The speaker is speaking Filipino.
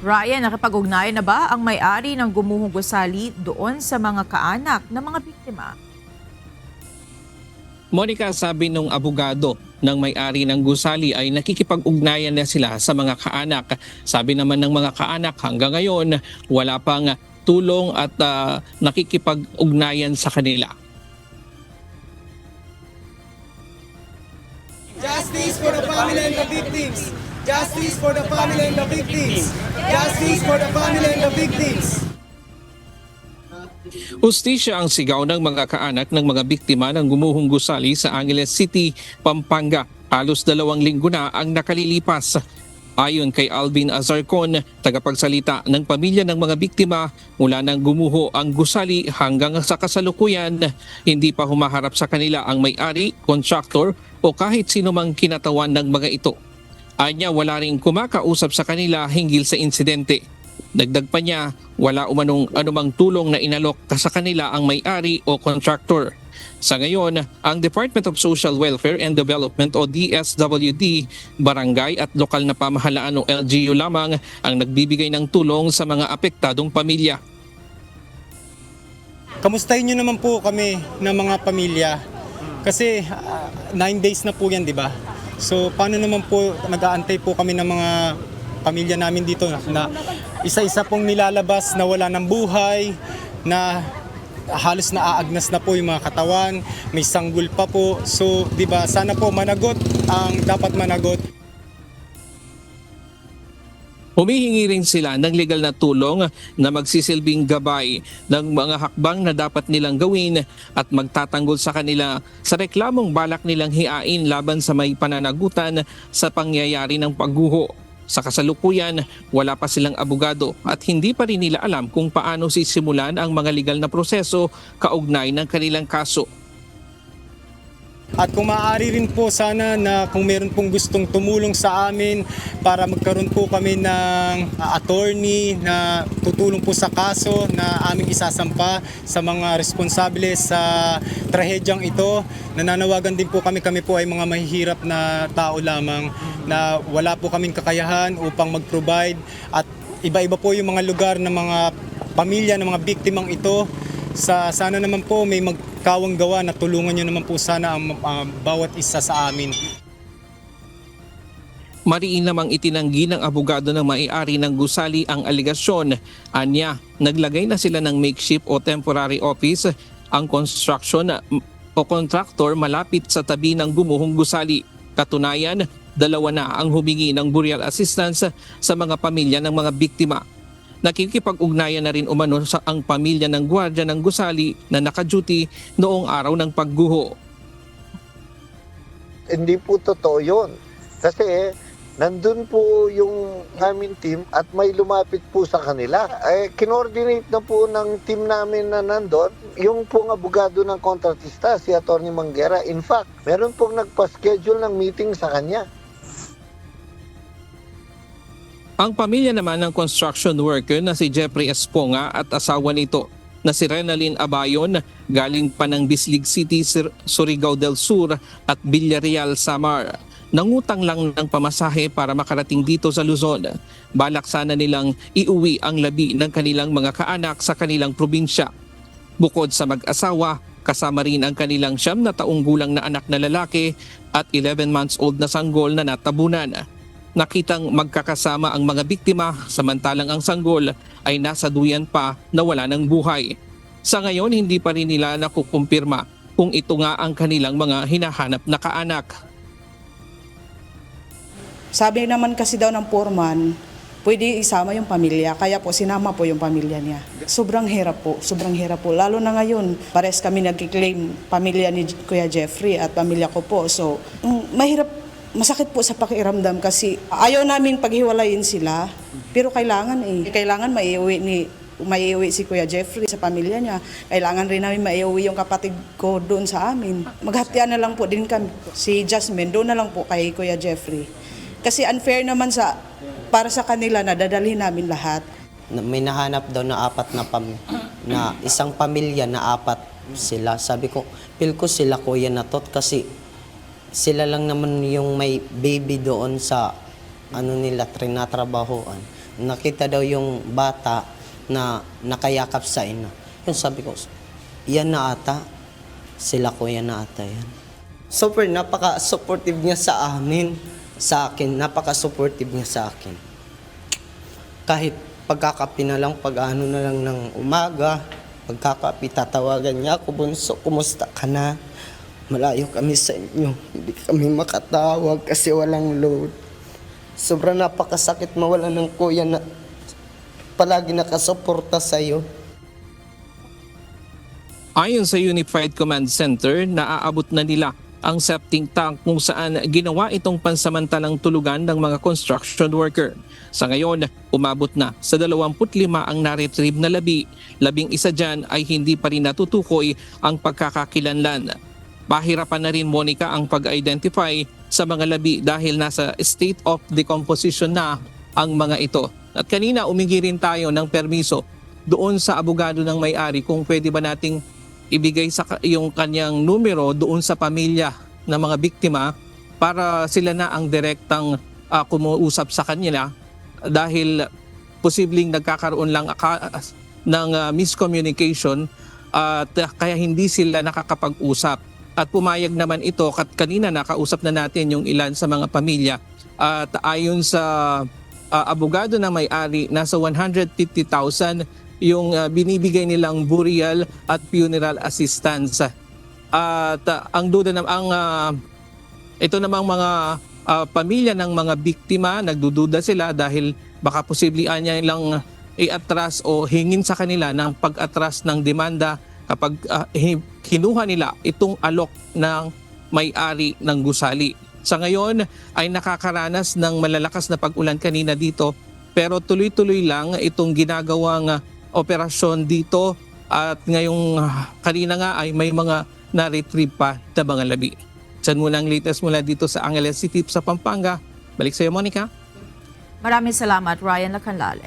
Ryan, nakipag-ugnayan na ba ang may-ari ng gumuhong gusali doon sa mga kaanak ng mga biktima? Monica, sabi nung abogado ng may-ari ng gusali ay nakikipag-ugnayan na sila sa mga kaanak. Sabi naman ng mga kaanak hanggang ngayon wala pang tulong at nakikipag-ugnayan sa kanila. Justice for the family and the victims! Justice for the family and the victims! Justice for the family and the victims! Hustisya ang sigaw ng mga kaanak ng mga biktima ng gumuhong gusali sa Angeles City, Pampanga. Halos 2 linggo na ang nakalilipas. Ayon kay Alvin Azarcon, tagapagsalita ng pamilya ng mga biktima, mula nang gumuho ang gusali hanggang sa kasalukuyan, hindi pa humaharap sa kanila ang may-ari, contractor o kahit sino mang kinatawan ng mga ito. Anya, wala ring kumakausap sa kanila hinggil sa insidente. Dagdag pa niya, wala umanong anumang tulong na inalok sa kanila ang may-ari o contractor. Sa ngayon, ang Department of Social Welfare and Development o DSWD, barangay at lokal na pamahalaan o LGU lamang ang nagbibigay ng tulong sa mga apektadong pamilya. Kamustahin nyo naman po kami ng mga pamilya. Kasi 9 days na po yan, di ba? So paano naman po nag-aantay po kami ng mga pamilya namin dito na isa-isa pong nilalabas na wala ng buhay, na halos naaagnas na po yung mga katawan, may sanggol pa po. So, 'di ba, sana po managot ang dapat managot. Humihingi rin sila ng legal na tulong na magsisilbing gabay ng mga hakbang na dapat nilang gawin at magtatanggol sa kanila sa reklamong balak nilang hiain laban sa may pananagutan sa pangyayari ng pagguho. Sa kasalukuyan, wala pa silang abogado at hindi pa rin nila alam kung paano sisimulan ang mga legal na proseso kaugnay ng kanilang kaso. At kung maaari rin po sana na kung meron pong gustong tumulong sa amin para magkaroon po kami ng attorney na tutulong po sa kaso na aming isasampa sa mga responsable sa trahedyang ito. Nananawagan din po kami po ay mga mahihirap na tao lamang na wala po kaming kakayahan upang mag-provide at iba-iba po yung mga lugar ng mga pamilya ng mga biktimang ito. Sana naman po may magkawang gawa na tulungan nyo naman po sana ang bawat isa sa amin. Mariin namang itinanggi ng abogado ng may-ari ng gusali ang aligasyon. Anya, naglagay na sila ng makeshift o temporary office ang construction o contractor malapit sa tabi ng gumuhong gusali. Katunayan, 2 na ang humingi ng burial assistance sa mga pamilya ng mga biktima. Nakikipag-ugnayan na rin umano sa ang pamilya ng gwardiya ng gusali na naka-duty noong araw ng pagguho. Hindi po totoo yun. Kasi nandun po yung aming team at may lumapit po sa kanila. Kinoordinate na po ng team namin na nandun yung pong abogado ng kontratista, si Atty. Manguera. In fact, meron pong nagpa-schedule ng meeting sa kanya. Ang pamilya naman ng construction worker na si Jeffrey Esponga at asawa nito na si Renalyn Abayon galing pa ng Bislig City, Surigao del Sur at Villarreal, Samar. Nangutang lang ng pamasahe para makarating dito sa Luzon. Balak sana nilang iuwi ang labi ng kanilang mga kaanak sa kanilang probinsya. Bukod sa mag-asawa, kasama rin ang kanilang 9 na taong gulang na anak na lalaki at 11 months old na sanggol na natabunan. Nakitang magkakasama ang mga biktima samantalang ang sanggol ay nasa duyan pa na wala ng buhay. Sa ngayon, hindi pa rin nila nakukumpirma kung ito nga ang kanilang mga hinahanap na kaanak. Sabi naman kasi daw ng foreman, pwede isama yung pamilya, kaya po sinama po yung pamilya niya. Sobrang hirap po. Lalo na ngayon, pares kami nag-claim pamilya ni Kuya Jeffrey at pamilya ko po. So, masakit po sa pakiramdam kasi ayaw namin paghiwalayin sila, pero kailangan maiuwi si Kuya Jeffrey sa pamilya niya. Kailangan rin namin maiuwi yung kapatid ko doon sa amin. Maghatian na lang po din kami. Si Jasmine, doon na lang po kay Kuya Jeffrey. Kasi unfair naman para sa kanila na dadalhin namin lahat. May nahanap daw na 4 na isang pamilya na 4 sila. Sabi ko, feel ko sila kuya na tot kasi sila lang naman yung may baby doon sa nila trinatrabahoan. nakita daw yung bata na nakayakap sa ina. Yun sabi ko, yan na ata. Sila kuya na ata yan. Super, napaka-supportive niya sa amin. Sa akin, napaka-supportive niya sa akin. Kahit pagkakapi na lang, pag-ano na lang ng umaga, pagkakapi, tatawagan niya ako, bunso, kumusta ka na? Malayo kami sa inyo. Hindi kami makatawag kasi walang load. Sobrang napakasakit mawala ng kuya na palagi nakasuporta sa'yo. Ayon sa Unified Command Center, naaabot na nila ang septic tank kung saan ginawa itong pansamantalang tulugan ng mga construction worker. Sa ngayon, umabot na sa 25 ang na-retrieve na labi. 11 dyan ay hindi pa rin natutukoy ang pagkakakilanlan. Pahirapan na rin, Monica, ang pag-identify sa mga labi dahil nasa state of decomposition na ang mga ito. At kanina umingi rin tayo ng permiso doon sa abogado ng may-ari kung pwede ba nating ibigay sa yung kanyang numero doon sa pamilya ng mga biktima para sila na ang direktang kumuusap sa kanila dahil posibleng nagkakaroon lang ng miscommunication at kaya hindi sila nakakapag-usap. At pumayag naman ito at kanina nakausap na natin yung ilan sa mga pamilya at ayon sa abogado ng may-ari, nasa 150,000 yung binibigay nilang burial at funeral assistance. At ang duda ito namang mga pamilya ng mga biktima, nagdududa sila dahil baka posibleng niya lang i-atras o hingin sa kanila ng pag-atras ng demanda kapag kinuha nila itong alok ng may-ari ng gusali. Sa ngayon ay nakakaranas ng malalakas na pag-ulan kanina dito pero tuloy-tuloy lang itong ginagawang operasyon dito at ngayong kanina nga ay may mga na-retrieve pa na mga labi. Diyan muna ang latest mula dito sa Angeles City sa Pampanga. Balik sa iyo, Monica. Maraming salamat, Ryan Lacanlale.